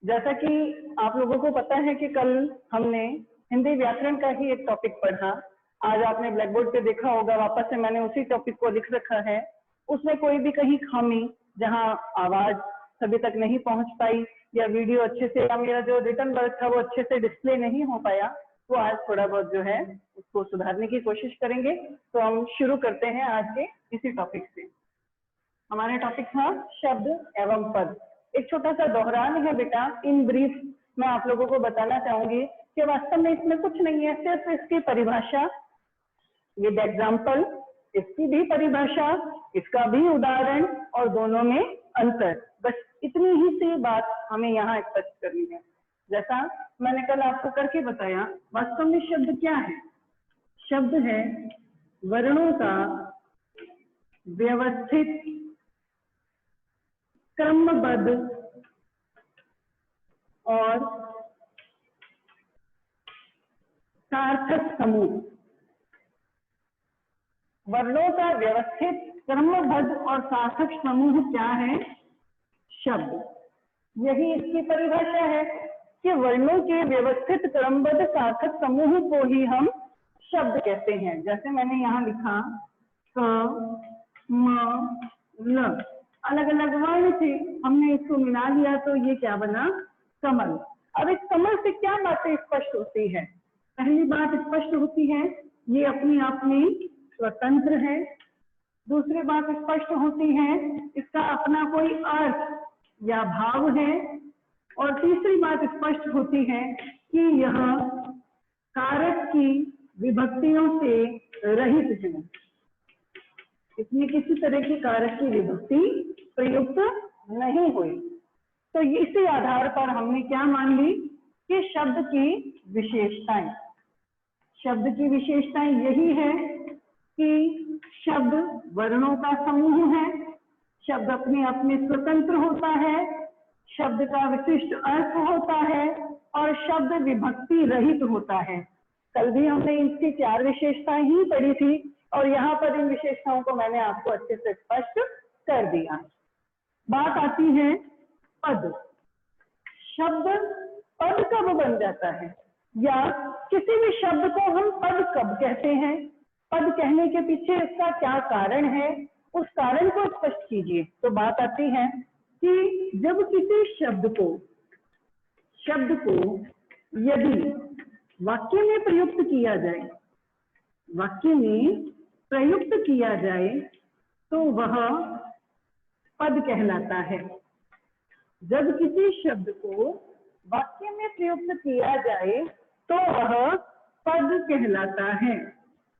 जैसा कि आप लोगों को पता है कि कल हमने हिंदी व्याकरण का ही एक टॉपिक पढ़ा। आज आपने ब्लैक बोर्ड पे देखा होगा, वापस से मैंने उसी टॉपिक को लिख रखा है। उसमें कोई भी कहीं खामी, जहां आवाज सभी तक नहीं पहुंच पाई या वीडियो अच्छे से या मेरा जो रिटर्न वर्क था वो अच्छे से डिस्प्ले नहीं हो पाया, तो आज थोड़ा बहुत जो है उसको सुधारने की कोशिश करेंगे। तो हम शुरू करते हैं आज के इसी टॉपिक से। हमारा टॉपिक था शब्द एवं पद। एक छोटा सा दोहरान है बेटा, इन ब्रीफ मैं आप लोगों को बताना चाहूंगी कि वास्तव में इसमें कुछ नहीं है, सिर्फ इसकी परिभाषा, विद एग्जाम्पल, इसकी भी परिभाषा, इसका भी उदाहरण और दोनों में अंतर, बस इतनी ही सी बात हमें यहाँ स्पष्ट करनी है। जैसा मैंने कल आपको करके बताया, वास्तव में शब्द क्या है? शब्द है वर्णों का व्यवस्थित क्रमबद्ध और सार्थक समूह। वर्णों का व्यवस्थित क्रमबद्ध और सार्थक समूह क्या है? शब्द। यही इसकी परिभाषा है कि वर्णों के व्यवस्थित क्रमबद्ध सार्थक समूह को ही हम शब्द कहते हैं। जैसे मैंने यहाँ लिखा क, म, ल, अलग अलग वर्ण थे, हमने इसको मिला लिया तो ये क्या बना? कमल। अब इस कमल से क्या बातें स्पष्ट होती है? पहली बात स्पष्ट होती है, ये अपने आप में स्वतंत्र है। दूसरी बात स्पष्ट होती है, इसका अपना कोई अर्थ या भाव है। और तीसरी बात स्पष्ट होती है कि यह कारक की विभक्तियों से रहित है। इसमें किसी तरह की कारक की विभक्ति प्रयुक्त नहीं हुई। तो इसी आधार पर हमने क्या मान ली कि शब्द की विशेषताएं, शब्द की विशेषताएं यही है कि शब्द वर्णों का समूह है, शब्द अपने आप में स्वतंत्र होता है, शब्द का विशिष्ट अर्थ होता है और शब्द विभक्ति रहित होता है। कल भी हमने इसकी 4 विशेषताएं ही पढ़ी थी और यहाँ पर इन विशेषताओं को मैंने आपको अच्छे से स्पष्ट कर दिया। बात आती है पद। शब्द पद कब बन जाता है, या किसी भी शब्द को हम पद कब कहते हैं? पद कहने के पीछे इसका क्या कारण है, उस कारण को स्पष्ट कीजिए। तो बात आती है कि जब किसी शब्द को यदि वाक्य में प्रयुक्त किया जाए, वाक्य में प्रयुक्त किया जाए तो वह पद कहलाता है। जब किसी शब्द को वाक्य में प्रयुक्त किया जाए तो वह पद कहलाता है।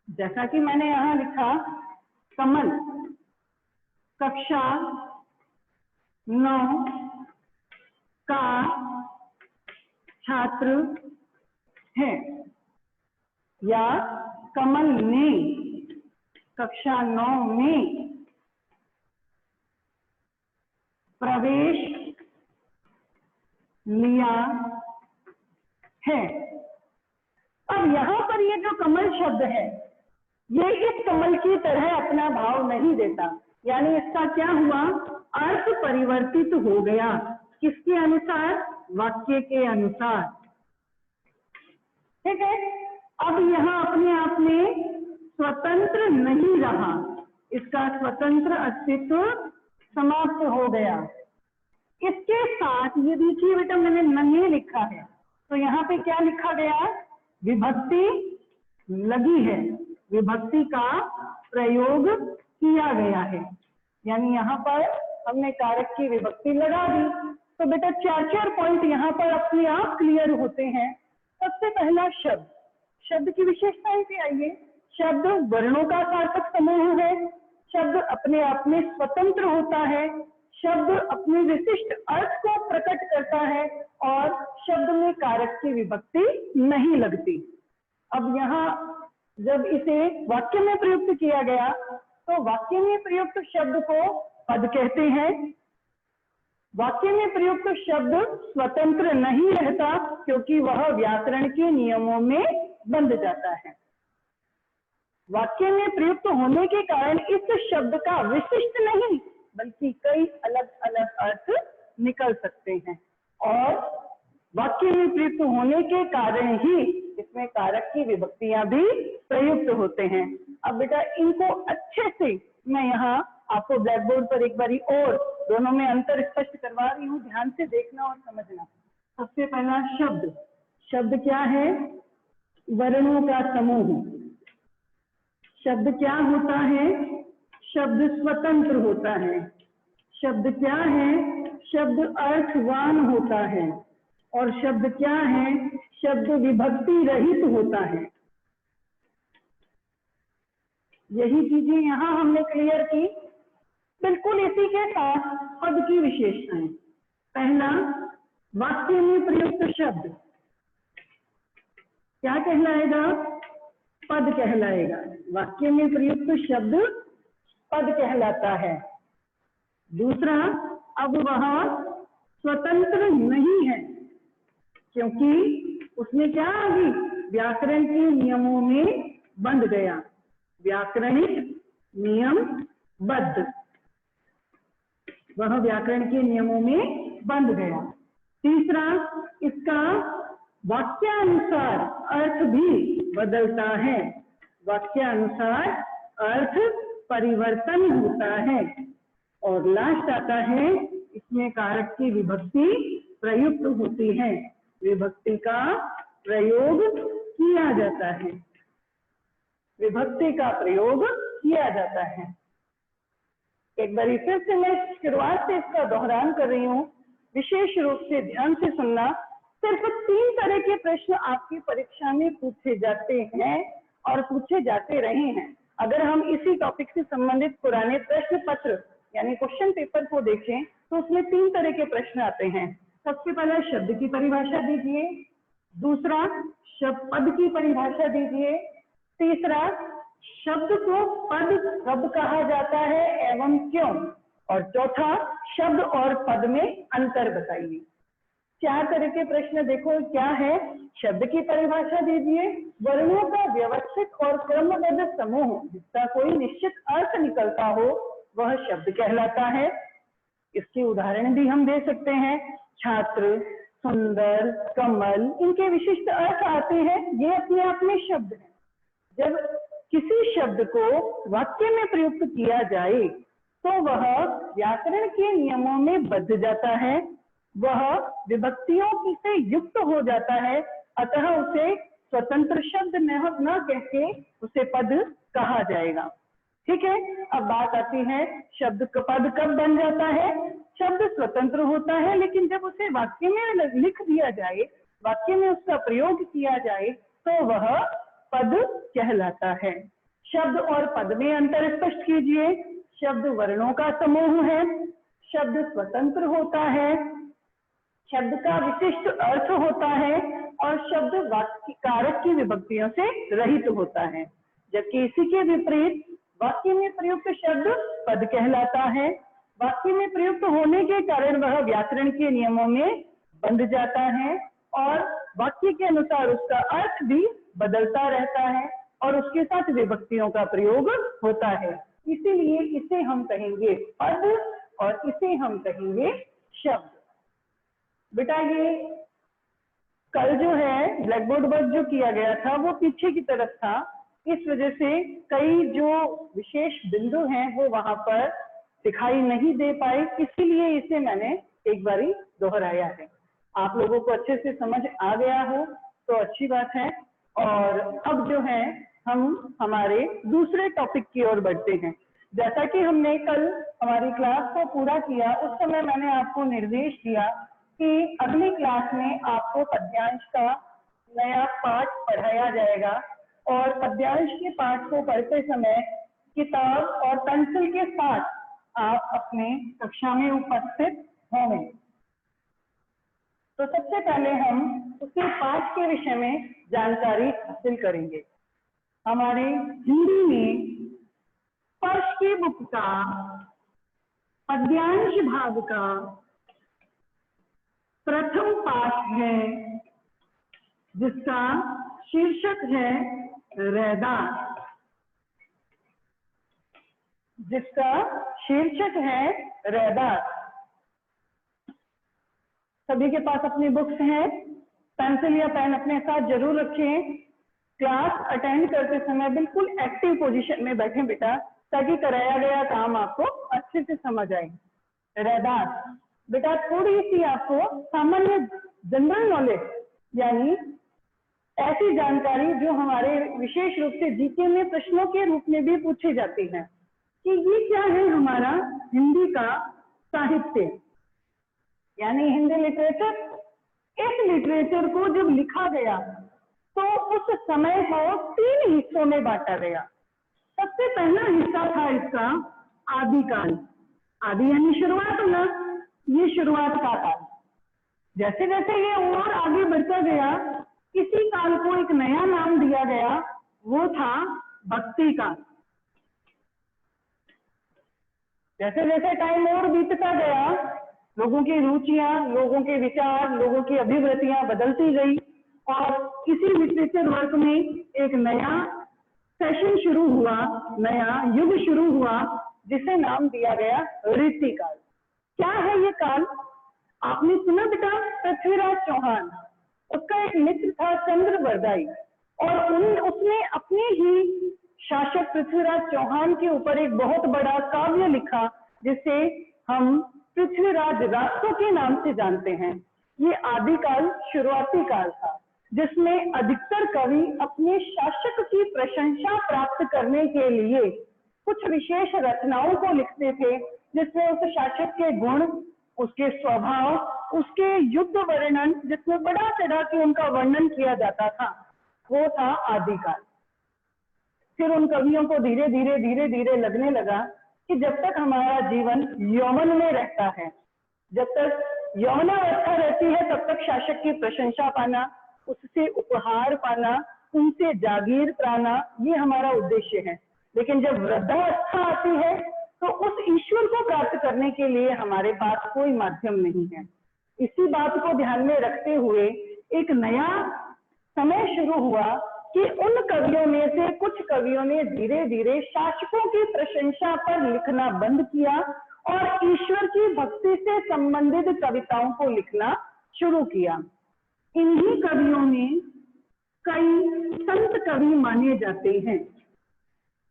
जैसा कि मैंने यहाँ लिखा, कमल कक्षा 9 का छात्र है, या कमल ने कक्षा 9 में प्रवेश लिया है। अब यहाँ पर ये जो कमल शब्द है, ये इस कमल की तरह अपना भाव नहीं देता, यानी इसका क्या हुआ? अर्थ परिवर्तित हो गया। किसके अनुसार? वाक्य के अनुसार। ठीक है। अब यहाँ अपने आप में स्वतंत्र नहीं रहा, इसका स्वतंत्र अस्तित्व समाप्त हो गया। इसके साथ ये देखिए बेटा, मैंने नहीं लिखा है तो यहाँ पे क्या लिखा गया? विभक्ति लगी है, विभक्ति का प्रयोग किया गया है, यानी यहाँ पर हमने कारक की विभक्ति लगा दी। तो बेटा 4 पॉइंट यहाँ पर अपने आप क्लियर होते हैं। सबसे पहला शब्द, शब्द की विशेषताएं से आइए। शब्द वर्णों का सार्थक समूह है, शब्द अपने आप में स्वतंत्र होता है, शब्द अपने विशिष्ट अर्थ को प्रकट करता है और शब्द में कारक की विभक्ति नहीं लगती। अब यहाँ जब इसे वाक्य में प्रयुक्त किया गया तो वाक्य में प्रयुक्त शब्द को पद कहते हैं। वाक्य में प्रयुक्त शब्द स्वतंत्र नहीं रहता क्योंकि वह व्याकरण के नियमों में बंध जाता है। वाक्य में प्रयुक्त होने के कारण इस शब्द का विशिष्ट नहीं बल्कि कई अलग अलग अर्थ निकल सकते हैं। और वाक्य में प्रयुक्त होने के कारण ही इसमें कारक की विभक्तियां भी प्रयुक्त होते हैं। अब बेटा इनको अच्छे से मैं यहाँ आपको ब्लैक बोर्ड पर एक बारी और दोनों में अंतर स्पष्ट करवा रही हूँ, ध्यान से देखना और समझना। सबसे पहला शब्द, शब्द क्या है? वर्णों का समूह। शब्द क्या होता है? शब्द स्वतंत्र होता है। शब्द क्या है? शब्द अर्थवान होता है। और शब्द क्या है? शब्द विभक्ति रहित होता है। यही चीजें यहां हमने क्लियर की। बिल्कुल इसी के साथ पद की विशेषताएं। पहला, वाक्य में प्रयुक्त शब्द क्या कहलाएगा? पद कहलाएगा। वाक्य में प्रयुक्त शब्द पद कहलाता है। दूसरा, अब वह स्वतंत्र नहीं है, क्योंकि उसमें क्या आ गई? व्याकरण के नियमों में बंध गया। व्याकरणिक नियम बद्ध, वह व्याकरण के नियमों में बंध गया। तीसरा, इसका वाक्यानुसार अर्थ भी बदलता है। वाक्यानुसार अर्थ परिवर्तन होता है। और लास्ट आता है, इसमें कारक की विभक्ति प्रयुक्त होती है। विभक्ति का प्रयोग किया जाता है। विभक्ति का प्रयोग किया जाता है। एक बार फिर से मैं शुरुआत से इसका दोहरान कर रही हूँ, विशेष रूप से ध्यान से सुनना। सिर्फ 3 तरह के प्रश्न आपकी परीक्षा में पूछे जाते हैं और पूछे जाते रहे हैं। अगर हम इसी टॉपिक से संबंधित पुराने प्रश्न पत्र यानी क्वेश्चन पेपर को देखें तो उसमें 3 तरह के प्रश्न आते हैं। सबसे पहला, शब्द की परिभाषा दीजिए। दूसरा, पद की परिभाषा दीजिए। तीसरा, शब्द को पद कब कहा जाता है एवं क्यों। और चौथा, शब्द और पद में अंतर बताइए। 4 तरह के प्रश्न देखो क्या है। शब्द की परिभाषा दीजिए। वर्णों का व्यवस्थित और क्रमबद्ध समूह जिसका कोई निश्चित अर्थ निकलता हो वह शब्द कहलाता है। इसके उदाहरण भी हम दे सकते हैं। छात्र, सुंदर, कमल, इनके विशिष्ट अर्थ आते हैं, ये अपने आप में शब्द हैं। जब किसी शब्द को वाक्य में प्रयुक्त किया जाए तो वह व्याकरण के नियमों में बंध जाता है, वह विभक्तियों से युक्त हो जाता है, अतः उसे स्वतंत्र शब्द न कहके उसे पद कहा जाएगा। ठीक है। अब बात आती है शब्द का पद कब बन जाता है। शब्द स्वतंत्र होता है, लेकिन जब उसे वाक्य में लिख दिया जाए, वाक्य में उसका प्रयोग किया जाए तो वह पद कहलाता है। शब्द और पद में अंतर स्पष्ट कीजिए। शब्द वर्णों का समूह है, शब्द स्वतंत्र होता है, शब्द का विशिष्ट अर्थ होता है और शब्द वाक्य कारक की विभक्तियों से रहित होता है। जबकि इसी के विपरीत वाक्य में प्रयुक्त शब्द पद कहलाता है। वाक्य में प्रयुक्त होने के कारण वह व्याकरण के नियमों में बंध जाता है और वाक्य के अनुसार उसका अर्थ भी बदलता रहता है और उसके साथ विभक्तियों का प्रयोग होता है। इसीलिए इसे हम कहेंगे पद और इसे हम कहेंगे शब्द। बेटा ये कल जो है ब्लैक बोर्ड वर्क जो किया गया था वो पीछे की तरफ था, इस वजह से कई जो विशेष बिंदु हैं वो वहां पर दिखाई नहीं दे पाए, इसीलिए इसे मैंने एक बारी दोहराया है। आप लोगों को अच्छे से समझ आ गया हो तो अच्छी बात है। और अब जो है हम हमारे दूसरे टॉपिक की ओर बढ़ते हैं। जैसा कि हमने कल हमारी क्लास को पूरा किया, उस समय मैंने आपको निर्देश दिया कि अगली क्लास में आपको पद्यांश का नया पाठ पढ़ाया जाएगा और पद्यांश के पाठ को पढ़ते समय किताब और पेंसिल के साथ आप अपने कक्षा में उपस्थित होंगे। तो सबसे पहले हम उसी पाठ के विषय में जानकारी हासिल करेंगे। हमारे हिंदी में स्पर्श की बुक का पद्यांश भाग का प्रथम पाठ है जिसका शीर्षक है रैदास। जिसका शीर्षक है रैदास। सभी के पास अपनी बुक्स हैं, पेंसिल या पेन अपने साथ जरूर रखें। क्लास अटेंड करते समय बिल्कुल एक्टिव पोजीशन में बैठें बेटा, ताकि कराया गया काम आपको अच्छे से समझ आए। रैदास बेटा थोड़ी सी आपको सामान्य जनरल नॉलेज, यानी ऐसी जानकारी जो हमारे विशेष रूप से जीके में प्रश्नों के रूप में भी पूछी जाती है कि ये क्या है हमारा हिंदी का साहित्य, यानी हिंदी लिटरेचर। इस लिटरेचर को जब लिखा गया तो उस समय को 3 हिस्सों में बांटा गया। सबसे पहला हिस्सा था इसका आदिकाल। आदि यानी शुरुआत ना, ये शुरुआत का काल। जैसे जैसे ये और आगे बढ़ता गया, इसी काल को एक नया नाम दिया गया, वो था भक्ति काल। जैसे जैसे टाइम और बीतता गया, लोगों की रुचियां, लोगों के विचार, लोगों की अभिवृत्तियां बदलती गई और इसी लिटरेचर वर्क में एक नया सेशन शुरू हुआ, नया युग शुरू हुआ, जिसे नाम दिया गया रीतिकाल। क्या है ये काल? आपने सुना बेटा, पृथ्वीराज चौहान, उसका एक मित्र था चंद्रवरदाई, और उसने अपने ही शासक पृथ्वीराज चौहान के ऊपर एक बहुत बड़ा काव्य लिखा, जिसे हम पृथ्वीराज रासो के नाम से जानते हैं। ये आदिकाल शुरुआती काल था, जिसमें अधिकतर कवि अपने शासक की प्रशंसा प्राप्त करने के लिए कुछ विशेष रचनाओं को लिखते थे, जिसमें उस शासक के गुण, उसके स्वभाव, उसके युद्ध वर्णन, जिसमें बड़ा चढ़ा के उनका वर्णन किया जाता था, वो था आदिकाल। फिर उन कवियों को धीरे धीरे लगने लगा कि जब तक हमारा जीवन यौवन में रहता है, जब तक यौवनावस्था रहती है, तब तक शासक की प्रशंसा पाना, उससे उपहार पाना, उनसे जागीर पाना, ये हमारा उद्देश्य है। लेकिन जब वृद्धावस्था आती है, तो उस ईश्वर को प्राप्त करने के लिए हमारे पास कोई माध्यम नहीं है। इसी बात को ध्यान में रखते हुए एक नया समय शुरू हुआ कि उन कवियों में से कुछ कवियों ने धीरे धीरे शासकों की प्रशंसा पर लिखना बंद किया और ईश्वर की भक्ति से संबंधित कविताओं को लिखना शुरू किया। इन्हीं कवियों में कई संत कवि माने जाते हैं।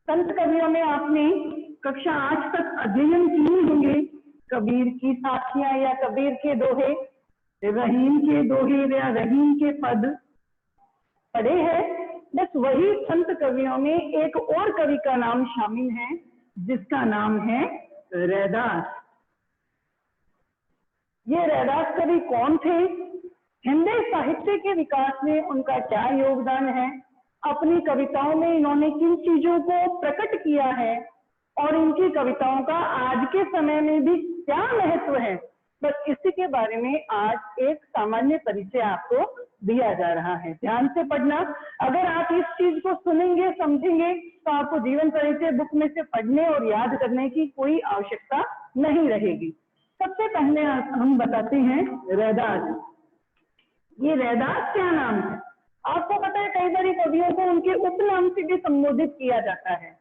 संत कवियों में आपने कक्षा 8 तक अध्ययन किए होंगे, कबीर की साखियां या कबीर के दोहे, रहीम के दोहे या रहीम के पद पढ़े हैं। बस वही संत कवियों में एक और कवि का नाम शामिल है, जिसका नाम है रैदास। ये रैदास कवि कौन थे? हिंदी साहित्य के विकास में उनका क्या योगदान है? अपनी कविताओं में इन्होंने किन चीजों को प्रकट किया है और इनकी कविताओं का आज के समय में भी क्या महत्व है, बस इसी के बारे में आज एक सामान्य परिचय आपको दिया जा रहा है। ध्यान से पढ़ना। अगर आप इस चीज को सुनेंगे, समझेंगे, तो आपको जीवन परिचय बुक में से पढ़ने और याद करने की कोई आवश्यकता नहीं रहेगी। सबसे पहले हम बताते हैं रैदास। ये रैदास क्या नाम है? आपको पता है कई बार कवियों को उनके उपनाम से भी संबोधित किया जाता है,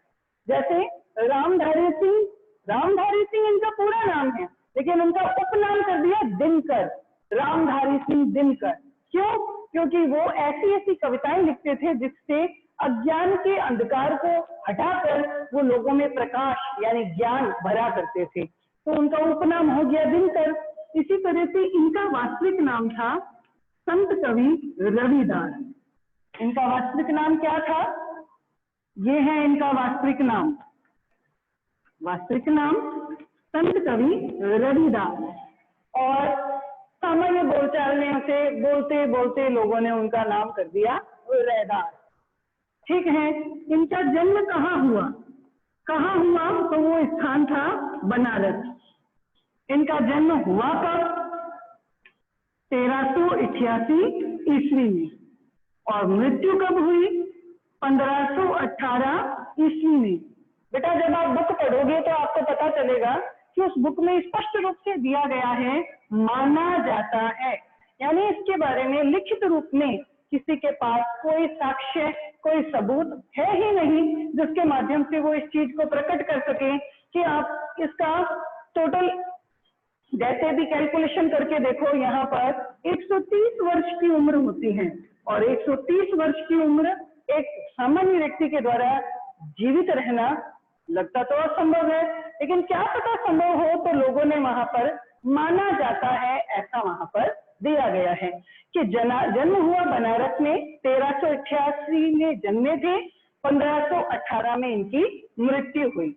जैसे रामधारी सिंह। रामधारी सिंह इनका पूरा नाम है, लेकिन उनका उपनाम कर दिया दिनकर, रामधारी सिंह दिनकर। क्यों? क्योंकि वो ऐसी ऐसी कविताएं लिखते थे जिससे अज्ञान के अंधकार को हटाकर वो लोगों में प्रकाश यानी ज्ञान भरा करते थे, तो उनका उपनाम हो गया दिनकर। इसी तरह से इनका वास्तविक नाम था संत कवि रविदास। इनका वास्तविक नाम क्या था? ये है इनका वास्तविक नाम। वास्तविक नाम संत कवि रविदास, और सामान्य बोलचाल में उसे बोलते बोलते लोगों ने उनका नाम कर दिया रैदास। ठीक है, इनका जन्म कहाँ हुआ? कहाँ हुआ? तो वो स्थान था बनारस। इनका जन्म हुआ कब? 1388 ईस्वी में, और मृत्यु कब हुई? 1518 ईस्वी में। बेटा जब आप बुक पढ़ोगे तो आपको पता चलेगा कि उस बुक में स्पष्ट रूप से दिया गया है माना जाता है, यानी इसके बारे में लिखित रूप में किसी के पास कोई साक्ष्य, कोई सबूत है ही नहीं जिसके माध्यम से वो इस चीज को प्रकट कर सके कि आप इसका टोटल जैसे भी कैलकुलेशन करके देखो, यहाँ पर 130 वर्ष की उम्र होती है और 130 वर्ष की उम्र एक सामान्य व्यक्ति के द्वारा जीवित रहना लगता तो असंभव है, लेकिन क्या पता संभव हो। तो लोगों ने वहां पर माना जाता है, ऐसा वहां पर दिया गया है कि जन्म हुआ बनारस में 1388 में जन्मे थे, 1518 में इनकी मृत्यु हुई।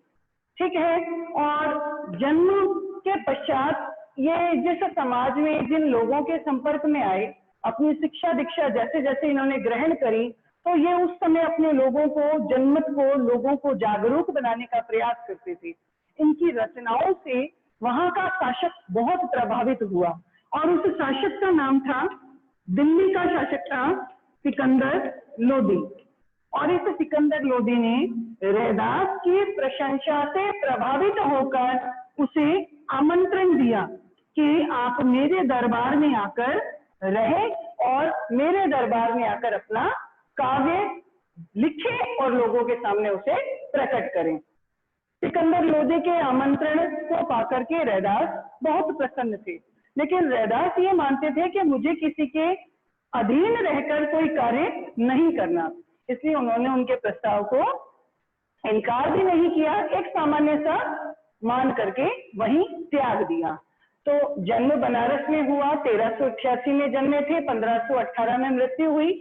ठीक है। और जन्म के पश्चात ये जिस समाज में जिन लोगों के संपर्क में आए, अपनी शिक्षा दीक्षा जैसे जैसे इन्होंने ग्रहण करी, तो ये उस समय अपने लोगों को, जनमत को, लोगों को जागरूक बनाने का प्रयास करते थे। इनकी रचनाओं से वहां का शासक बहुत प्रभावित हुआ और उस शासक का नाम था, दिल्ली का शासक था सिकंदर लोदी। और इस सिकंदर लोदी ने रैदास की प्रशंसा से प्रभावित होकर उसे आमंत्रण दिया कि आप मेरे दरबार में आकर रहे और मेरे दरबार में आकर अपना काव्य लिखे और लोगों के सामने उसे प्रकट करें। सिकंदर लोदी के आमंत्रण को पाकर के रैदास बहुत प्रसन्न थे, लेकिन रैदास ये मानते थे कि मुझे किसी के अधीन रहकर कोई कार्य नहीं करना, इसलिए उन्होंने उनके प्रस्ताव को इनकार भी नहीं किया, एक सामान्य सा मान करके वहीं त्याग दिया। तो जन्म बनारस में हुआ, 1388 में जन्मे थे, 1518 में मृत्यु हुई।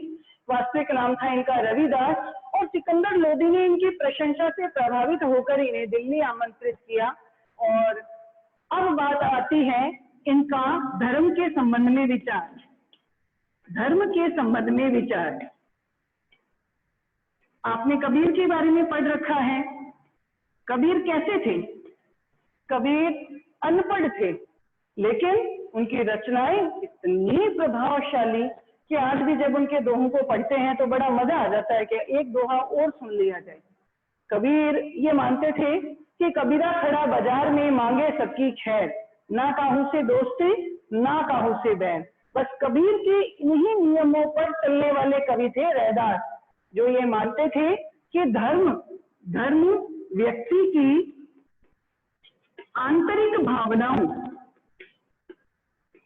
वास्तविक नाम था इनका रविदास। और सिकंदर लोदी ने इनकी प्रशंसा से प्रभावित होकर इन्हें दिल्ली आमंत्रित किया। और अब बात आती है इनका धर्म के संबंध में विचार। धर्म के संबंध में विचार, आपने कबीर के बारे में पढ़ रखा है। कबीर कैसे थे? कबीर अनपढ़ थे, लेकिन उनकी रचनाएं इतनी प्रभावशाली कि आज भी जब उनके दोहों को पढ़ते हैं तो बड़ा मजा आ जाता है कि एक दोहा और सुन लिया जाए। कबीर ये मानते थे कि कबीरा खड़ा बाजार में मांगे सबकी खैर, ना काहू से दोस्ती ना काहू से बैर। बस कबीर के इन्हीं नियमों पर चलने वाले कवि थे रैदास, जो ये मानते थे कि धर्म व्यक्ति की आंतरिक भावनाओं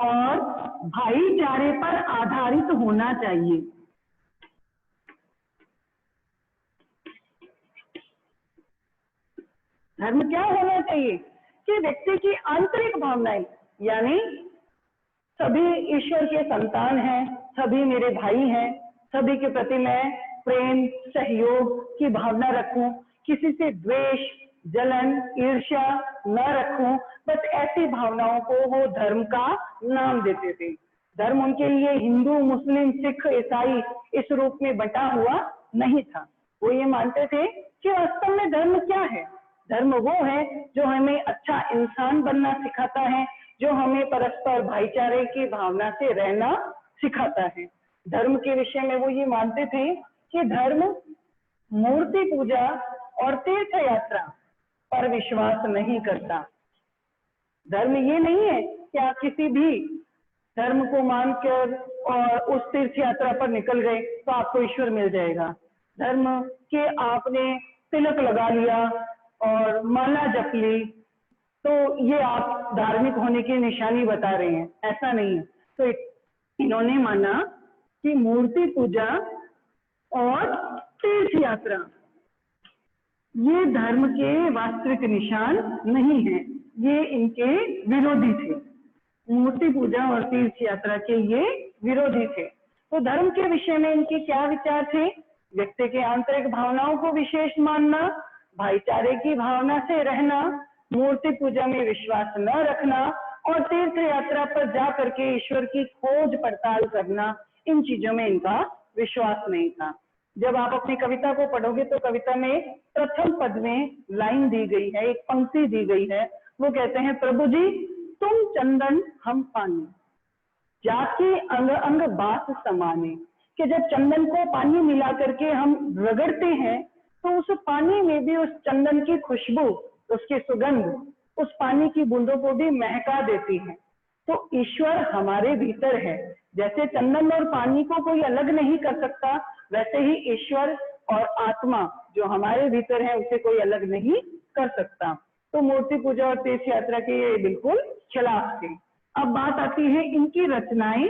और भाईचारे पर आधारित होना चाहिए। धर्म क्या होना चाहिए कि व्यक्ति की आंतरिक भावनाएं, यानी सभी ईश्वर के संतान हैं, सभी मेरे भाई हैं, सभी के प्रति मैं प्रेम सहयोग की भावना रखूं, किसी से द्वेष जलन ईर्ष्या न रखूं, बस ऐसी भावनाओं को वो धर्म का नाम देते थे। धर्म उनके लिए हिंदू मुस्लिम सिख ईसाई इस रूप में बंटा हुआ नहीं था। वो ये मानते थे कि वास्तव में धर्म क्या है। धर्म वो है जो हमें अच्छा इंसान बनना सिखाता है, जो हमें परस्पर भाईचारे की भावना से रहना सिखाता है। धर्म के विषय में वो ये मानते थे कि धर्म मूर्ति पूजा और तीर्थ यात्रा पर विश्वास नहीं करता। धर्म ये नहीं है कि आप किसी भी धर्म को मानकर और उस तीर्थ यात्रा पर निकल गए तो आपको ईश्वर मिल जाएगा। धर्म के आपने तिलक लगा लिया और माला जप ली तो ये आप धार्मिक होने की निशानी बता रहे हैं, ऐसा नहीं है। तो इन्होंने माना कि मूर्ति पूजा और तीर्थ यात्रा ये धर्म के वास्तविक निशान नहीं है, ये इनके विरोधी थे। मूर्ति पूजा और तीर्थ यात्रा के ये विरोधी थे। तो धर्म के विषय में इनके क्या विचार थे? व्यक्ति के आंतरिक भावनाओं को विशेष मानना, भाईचारे की भावना से रहना, मूर्ति पूजा में विश्वास न रखना और तीर्थ यात्रा पर जा करके ईश्वर की खोज पड़ताल करना, इन चीजों में इनका विश्वास नहीं था। जब आप अपनी कविता को पढ़ोगे तो कविता में प्रथम पद में लाइन दी गई है, एक पंक्ति दी गई है। वो कहते हैं, प्रभु जी तुम चंदन हम पानी, जाके अंग अंग बास समाने। कि जब चंदन को पानी मिला करके हम रगड़ते हैं तो उस पानी में भी उस चंदन की खुशबू, उसकी सुगंध उस पानी की बूंदों को भी महका देती है। तो ईश्वर हमारे भीतर है। जैसे चंदन और पानी को कोई अलग नहीं कर सकता, वैसे ही ईश्वर और आत्मा जो हमारे भीतर है उसे कोई अलग नहीं कर सकता। तो मूर्ति पूजा और तीर्थ यात्रा के ये बिल्कुल खिलाफ थे। अब बात आती है इनकी रचनाएं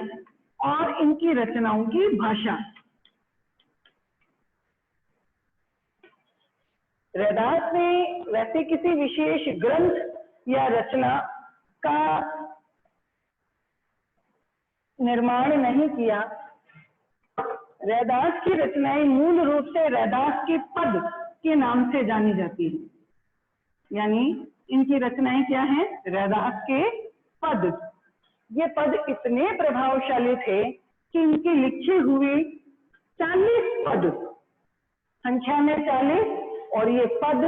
और इनकी रचनाओं की भाषा। रैदास ने वैसे किसी विशेष ग्रंथ या रचना का निर्माण नहीं किया। रैदास की रचनाएं मूल रूप से रैदास के पद के नाम से जानी जाती है, यानी इनकी रचनाएं क्या हैं? रैदास के पद। ये पद इतने प्रभावशाली थे कि इनके लिखे हुए 40 पद, संख्या में 40, और ये पद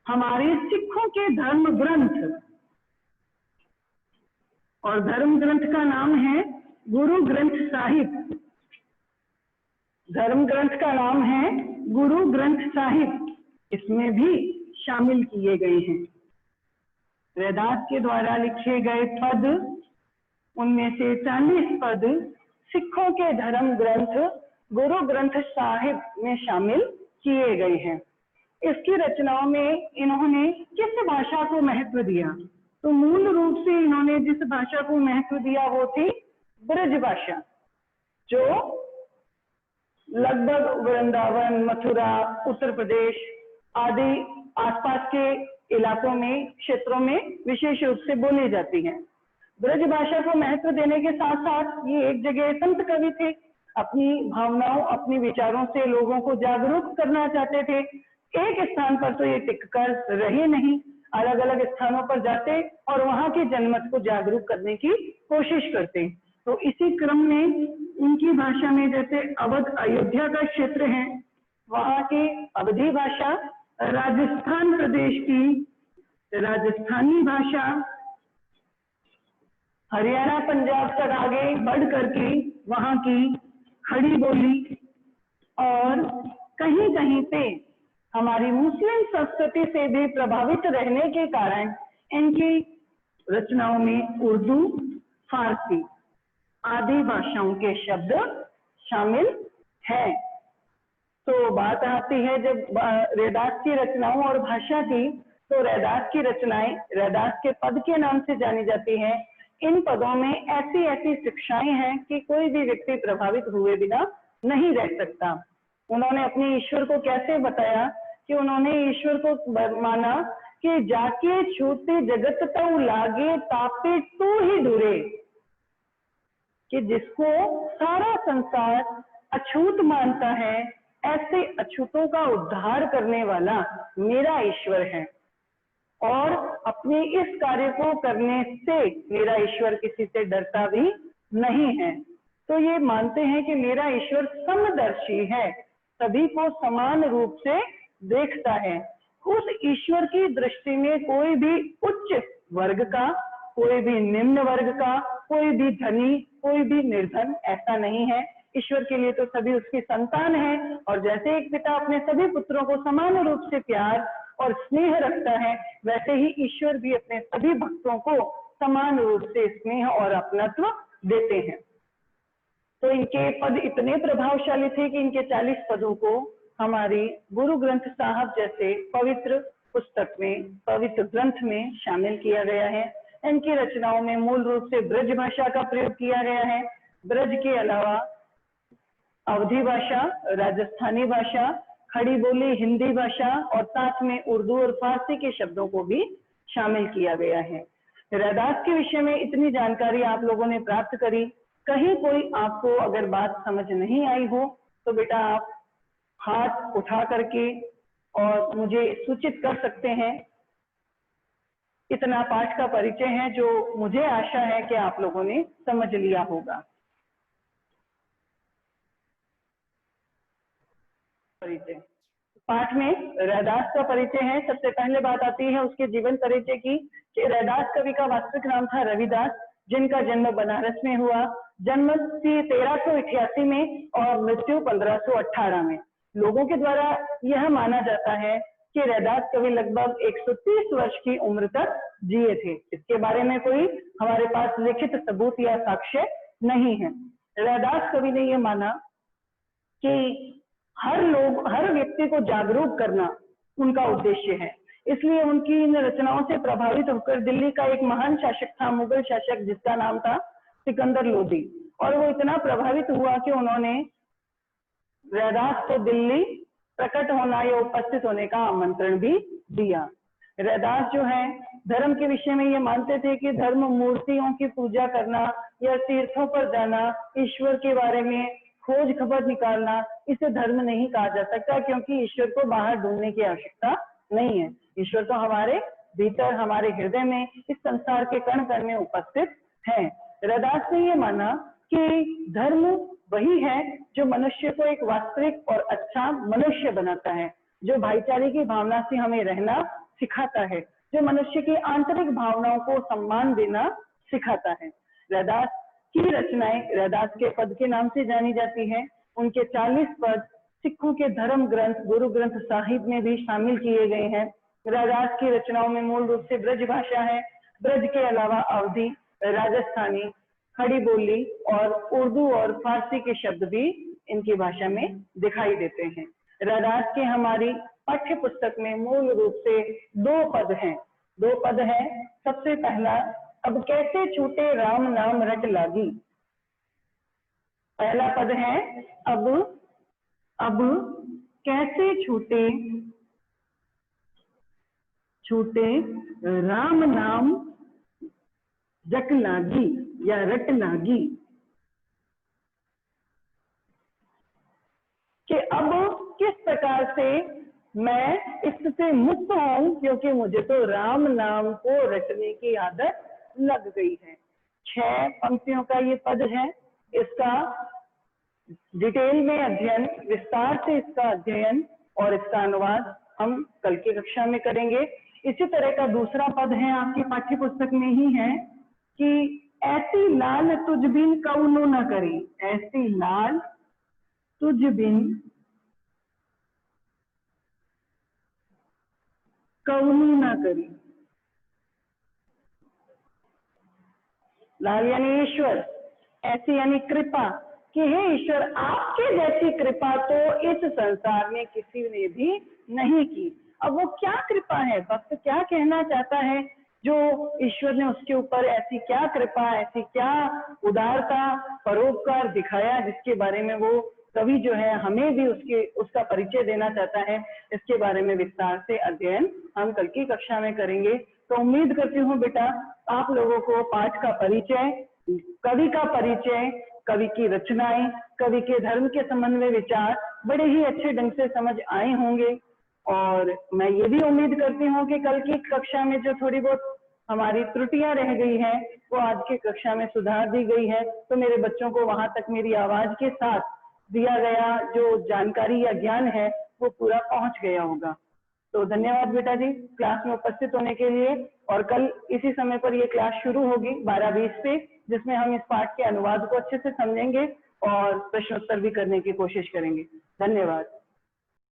हमारे सिखों के धर्म ग्रंथ, और धर्म ग्रंथ का नाम है गुरु ग्रंथ साहिब। धर्म ग्रंथ का नाम है गुरु ग्रंथ साहिब, इसमें भी शामिल किए गए हैं। रैदास के द्वारा लिखे गए पद, उनमें से 40 पद सिखों के धर्म ग्रंथ गुरु ग्रंथ साहिब में शामिल किए गए हैं। इसकी रचनाओं में इन्होंने किस भाषा को महत्व दिया? तो मूल रूप से इन्होंने जिस भाषा को महत्व दिया वो थी ब्रज भाषा, जो लगभग वृंदावन, मथुरा, उत्तर प्रदेश आदि आसपास के इलाकों में, क्षेत्रों में विशेष रूप से बोली जाती है। ब्रज भाषा को महत्व देने के साथ साथ ये एक जगह संत कवि थे, अपनी भावनाओं, अपने विचारों से लोगों को जागरूक करना चाहते थे। एक स्थान पर तो ये टिक कर रहे नहीं, अलग अलग स्थानों पर जाते और वहां के जनमत को जागरूक करने की कोशिश करते। तो इसी क्रम में इनकी भाषा में, जैसे अवध अयोध्या का क्षेत्र है, वहां की अवधी भाषा, राजस्थान प्रदेश की राजस्थानी भाषा, हरियाणा पंजाब तक आगे बढ़ करके वहां की खड़ी बोली, और कहीं कहीं पे हमारी मुस्लिम संस्कृति से भी प्रभावित रहने के कारण इनकी रचनाओं में उर्दू, फारसी आदि भाषाओं के शब्द शामिल हैं। तो बात आती है जब रैदास की रचनाओं और भाषा की, तो रैदास की रचनाएं रैदास के पद के नाम से जानी जाती हैं। इन पदों में ऐसी ऐसी शिक्षाएं हैं कि कोई भी व्यक्ति प्रभावित हुए बिना नहीं रह सकता। उन्होंने अपने ईश्वर को कैसे बताया कि उन्होंने ईश्वर को माना कि जाके छूते जगत तऊ लागे तापे तू ही दूरे, कि जिसको सारा संसार अछूत मानता है, ऐसे अछूतों का उद्धार करने वाला मेरा ईश्वर है, और अपने इस कार्य को करने से मेरा ईश्वर किसी से डरता भी नहीं है। तो ये मानते हैं कि मेरा ईश्वर समदर्शी है, सभी को समान रूप से देखता है। उस ईश्वर की दृष्टि में कोई भी उच्च वर्ग का, कोई भी निम्न वर्ग का, कोई भी धनी, कोई भी निर्धन ऐसा नहीं है। ईश्वर के लिए तो सभी उसकी संतान है, और जैसे एक पिता अपने सभी पुत्रों को समान रूप से प्यार और स्नेह रखता है, वैसे ही ईश्वर भी अपने सभी भक्तों को समान रूप से स्नेह और अपनत्व देते हैं। तो इनके पद इतने प्रभावशाली थे कि इनके 40 पदों को हमारी गुरु ग्रंथ साहब जैसे पवित्र पुस्तक में, पवित्र ग्रंथ में शामिल किया गया है। इनकी रचनाओं में मूल रूप से ब्रज भाषा का प्रयोग किया गया है। ब्रज के अलावा अवधी भाषा, राजस्थानी भाषा, खड़ी बोली हिंदी भाषा, और साथ में उर्दू और फारसी के शब्दों को भी शामिल किया गया है। रैदास के विषय में इतनी जानकारी आप लोगों ने प्राप्त करी। कहीं कोई आपको अगर बात समझ नहीं आई हो तो बेटा आप हाथ उठा करके और मुझे सूचित कर सकते हैं। इतना पाठ का परिचय है जो मुझे आशा है कि आप लोगों ने समझ लिया होगा। परिचय पाठ में रैदास का परिचय है। सबसे पहले बात आती है उसके जीवन परिचय की। रैदास कवि का वास्तविक नाम था रविदास, जिनका जन्म बनारस में हुआ। जन्म 1388 में और मृत्यु 1518 में। लोगों के द्वारा यह माना जाता है कि रैदास कवि लगभग 130 वर्ष की उम्र तक जिए थे। इसके बारे में कोई हमारे पास लिखित सबूत या साक्ष्य नहीं है। रैदास कवि ने यह माना कि हर व्यक्ति को जागरूक करना उनका उद्देश्य है, इसलिए उनकी इन रचनाओं से प्रभावित होकर दिल्ली का एक महान शासक था, मुगल शासक, जिसका नाम था सिकंदर लोदी। और वो इतना प्रभावित हुआ कि उन्होंने रैदास को दिल्ली प्रकट होना या उपस्थित होने का आमंत्रण भी दिया। रैदास जो है धर्म के विषय में ये मानते थे कि धर्म मूर्तियों की पूजा करना या तीर्थों पर जाना, ईश्वर के बारे में खोज खबर निकालना, इसे धर्म नहीं कहा जा सकता, क्योंकि ईश्वर को बाहर ढूंढने की आवश्यकता नहीं है। ईश्वर तो हमारे भीतर, हमारे हृदय में, इस संसार के कण कण में उपस्थित है। रैदास ने ये माना कि धर्म वही है जो मनुष्य को एक वास्तविक और अच्छा मनुष्य बनाता है, जो भाईचारे की भावना से हमें रहना सिखाता है, जो मनुष्य की आंतरिक भावनाओं को सम्मान देना सिखाता है। रैदास की रचनाएं रैदास के पद के नाम से जानी जाती हैं। उनके 40 पद सिखों के धर्म ग्रंथ गुरु ग्रंथ साहिब में भी शामिल किए गए हैं। रैदास की रचनाओं में मूल रूप से ब्रज भाषा है। ब्रज के अलावा अवधी, राजस्थानी, खड़ी बोली और उर्दू और फारसी के शब्द भी इनकी भाषा में दिखाई देते हैं। रैदास के हमारी पाठ्य पुस्तक में मूल रूप से 2 पद हैं। 2 पद हैं। सबसे पहला, अब कैसे छूटे राम नाम रट लागी। पहला पद है, अब कैसे छूटे राम नाम जट लागी या रट लागी, कि अब किस प्रकार से मैं इससे मुक्त हूं, क्योंकि मुझे तो राम नाम को रटने की आदत लग गई है। 6 पंक्तियों का ये पद है। इसका डिटेल में अध्ययन, विस्तार से इसका अध्ययन और इसका अनुवाद हम कल की कक्षा में करेंगे। इसी तरह का दूसरा पद है, आपकी पाठ्य पुस्तक में ही है, कि ऐसी लाल तुझ बिन कौनो न करी। ऐसी लाल तुझ बिन कौनो न करी। लाल यानी ईश्वर, ऐसी यानी कृपा, कि हे ईश्वर आपके जैसी कृपा तो इस संसार में किसी ने भी नहीं की। अब वो क्या कृपा है, भक्त क्या कहना चाहता है, जो ईश्वर ने उसके ऊपर ऐसी क्या कृपा, ऐसी क्या उदारता, परोपकार दिखाया, जिसके बारे में वो कवि जो है हमें भी उसका परिचय देना चाहता है। इसके बारे में विस्तार से अध्ययन हम कल की कक्षा में करेंगे। तो उम्मीद करती हूँ बेटा आप लोगों को पाठ का परिचय, कवि का परिचय, कवि की रचनाएं, कवि के धर्म के संबंध में विचार बड़े ही अच्छे ढंग से समझ आए होंगे। और मैं ये भी उम्मीद करती हूँ कि कल की कक्षा में जो थोड़ी बहुत हमारी त्रुटियां रह गई हैं वो आज की कक्षा में सुधार दी गई है। तो मेरे बच्चों को वहां तक मेरी आवाज के साथ दिया गया जो जानकारी या ज्ञान है वो पूरा पहुंच गया होगा। तो धन्यवाद बेटा जी क्लास में उपस्थित होने के लिए। और कल इसी समय पर ये क्लास शुरू होगी 12:20 से, जिसमें हम इस पाठ के अनुवाद को अच्छे से समझेंगे और प्रश्नोत्तर भी करने की कोशिश करेंगे। धन्यवाद।